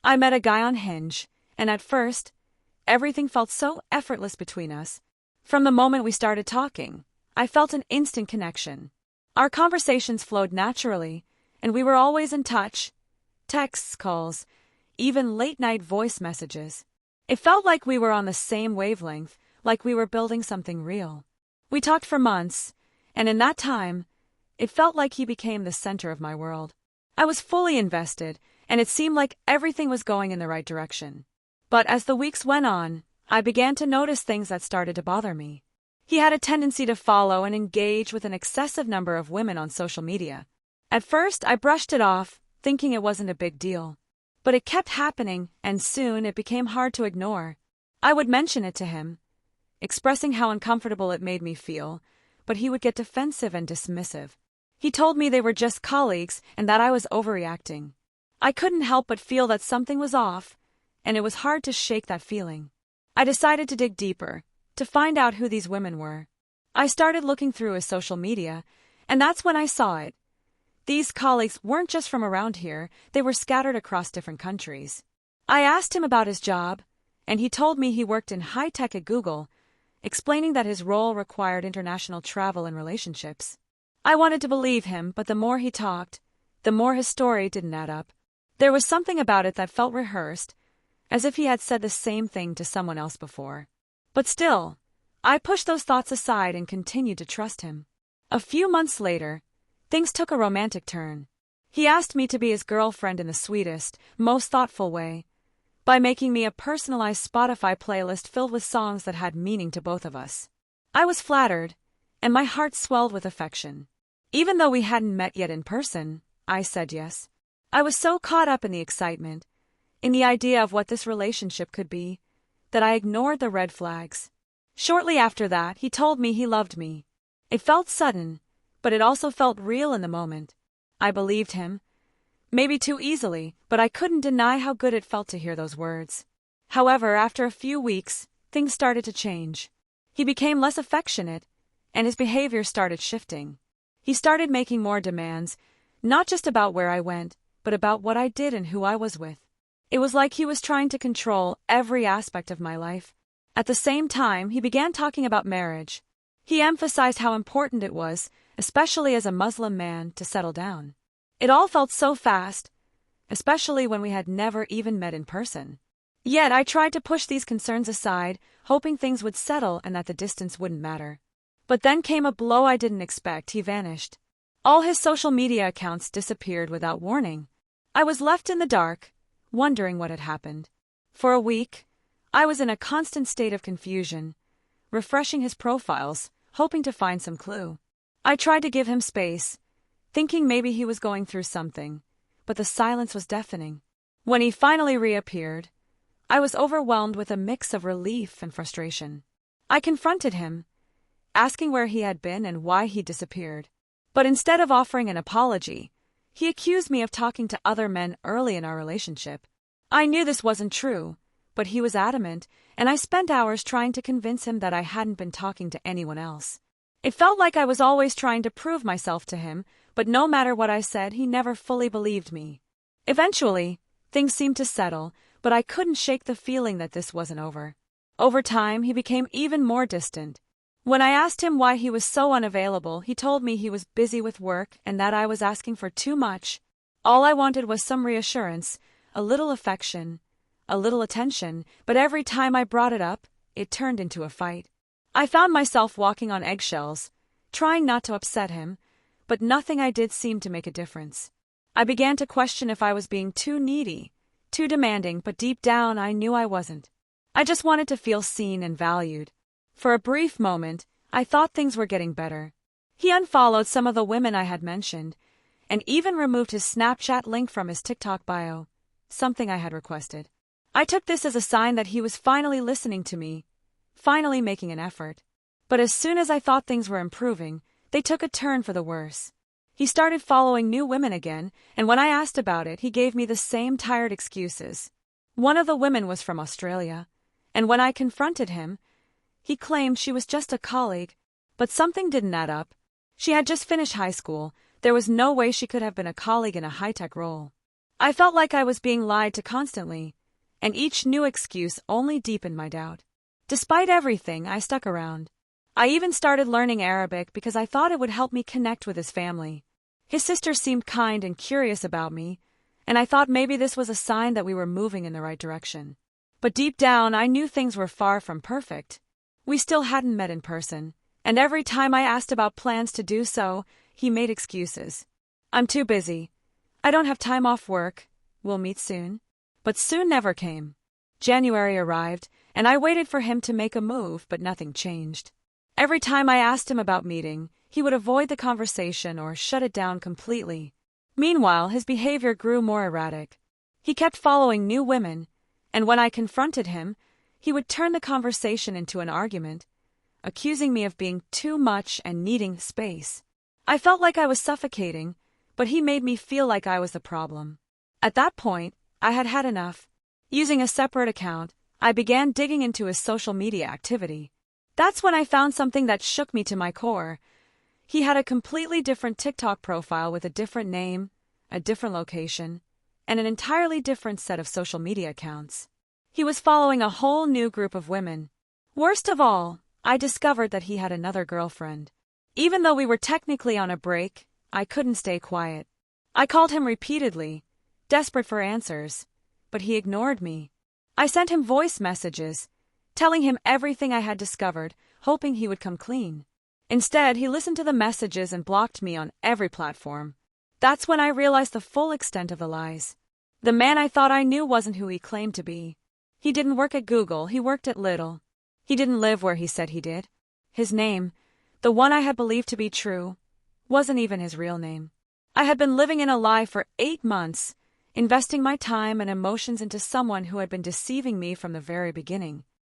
I met a guy on Hinge, and at first, everything felt so effortless between us. From the moment we started talking, I felt an instant connection. Our conversations flowed naturally, and we were always in touch. Texts, calls, even late-night voice messages. It felt like we were on the same wavelength, like we were building something real. We talked for months, and in that time, it felt like he became the center of my world. I was fully invested, and it seemed like everything was going in the right direction. But as the weeks went on, I began to notice things that started to bother me. He had a tendency to follow and engage with an excessive number of women on social media. At first, I brushed it off, thinking it wasn't a big deal. But it kept happening, and soon it became hard to ignore. I would mention it to him, expressing how uncomfortable it made me feel, but he would get defensive and dismissive. He told me they were just colleagues and that I was overreacting. I couldn't help but feel that something was off, and it was hard to shake that feeling. I decided to dig deeper, to find out who these women were. I started looking through his social media, and that's when I saw it. These colleagues weren't just from around here, they were scattered across different countries. I asked him about his job, and he told me he worked in high-tech at Google, explaining that his role required international travel and relationships. I wanted to believe him, but the more he talked, the more his story didn't add up. There was something about it that felt rehearsed, as if he had said the same thing to someone else before. But still, I pushed those thoughts aside and continued to trust him. A few months later, things took a romantic turn. He asked me to be his girlfriend in the sweetest, most thoughtful way, by making me a personalized Spotify playlist filled with songs that had meaning to both of us. I was flattered, and my heart swelled with affection. Even though we hadn't met yet in person, I said yes. I was so caught up in the excitement, in the idea of what this relationship could be, that I ignored the red flags. Shortly after that, he told me he loved me. It felt sudden, but it also felt real in the moment. I believed him. Maybe too easily, but I couldn't deny how good it felt to hear those words. However, after a few weeks, things started to change. He became less affectionate, and his behavior started shifting. He started making more demands, not just about where I went, but about what I did and who I was with. It was like he was trying to control every aspect of my life. At the same time, he began talking about marriage. He emphasized how important it was, especially as a Muslim man, to settle down. It all felt so fast, especially when we had never even met in person. Yet I tried to push these concerns aside, hoping things would settle and that the distance wouldn't matter. But then came a blow I didn't expect. He vanished. All his social media accounts disappeared without warning. I was left in the dark, wondering what had happened. For a week, I was in a constant state of confusion, refreshing his profiles, hoping to find some clue. I tried to give him space, thinking maybe he was going through something, but the silence was deafening. When he finally reappeared, I was overwhelmed with a mix of relief and frustration. I confronted him, asking where he had been and why he disappeared. But instead of offering an apology, he accused me of talking to other men early in our relationship. I knew this wasn't true, but he was adamant, and I spent hours trying to convince him that I hadn't been talking to anyone else. It felt like I was always trying to prove myself to him, but no matter what I said, he never fully believed me. Eventually, things seemed to settle, but I couldn't shake the feeling that this wasn't over. Over time, he became even more distant. When I asked him why he was so unavailable, he told me he was busy with work and that I was asking for too much. All I wanted was some reassurance, a little affection, a little attention, but every time I brought it up, it turned into a fight. I found myself walking on eggshells, trying not to upset him, but nothing I did seemed to make a difference. I began to question if I was being too needy, too demanding, but deep down I knew I wasn't. I just wanted to feel seen and valued. For a brief moment, I thought things were getting better. He unfollowed some of the women I had mentioned, and even removed his Snapchat link from his TikTok bio, something I had requested. I took this as a sign that he was finally listening to me, finally making an effort. But as soon as I thought things were improving, they took a turn for the worse. He started following new women again, and when I asked about it, he gave me the same tired excuses. One of the women was from Australia, and when I confronted him, he claimed she was just a colleague, but something didn't add up. She had just finished high school. There was no way she could have been a colleague in a high-tech role. I felt like I was being lied to constantly, and each new excuse only deepened my doubt. Despite everything, I stuck around. I even started learning Arabic because I thought it would help me connect with his family. His sister seemed kind and curious about me, and I thought maybe this was a sign that we were moving in the right direction. But deep down, I knew things were far from perfect. We still hadn't met in person, and every time I asked about plans to do so, he made excuses. I'm too busy. I don't have time off work. We'll meet soon. But soon never came. January arrived, and I waited for him to make a move, but nothing changed. Every time I asked him about meeting, he would avoid the conversation or shut it down completely. Meanwhile, his behavior grew more erratic. He kept following new women, and when I confronted him, he would turn the conversation into an argument, accusing me of being too much and needing space. I felt like I was suffocating, but he made me feel like I was the problem. At that point, I had had enough. Using a separate account, I began digging into his social media activity. That's when I found something that shook me to my core. He had a completely different TikTok profile with a different name, a different location, and an entirely different set of social media accounts. He was following a whole new group of women. Worst of all, I discovered that he had another girlfriend. Even though we were technically on a break, I couldn't stay quiet. I called him repeatedly, desperate for answers, but he ignored me. I sent him voice messages, telling him everything I had discovered, hoping he would come clean. Instead, he listened to the messages and blocked me on every platform. That's when I realized the full extent of the lies. The man I thought I knew wasn't who he claimed to be. He didn't work at Google, he worked at Lidl. He didn't live where he said he did. His name, the one I had believed to be true, wasn't even his real name. I had been living in a lie for 8 months, investing my time and emotions into someone who had been deceiving me from the very beginning.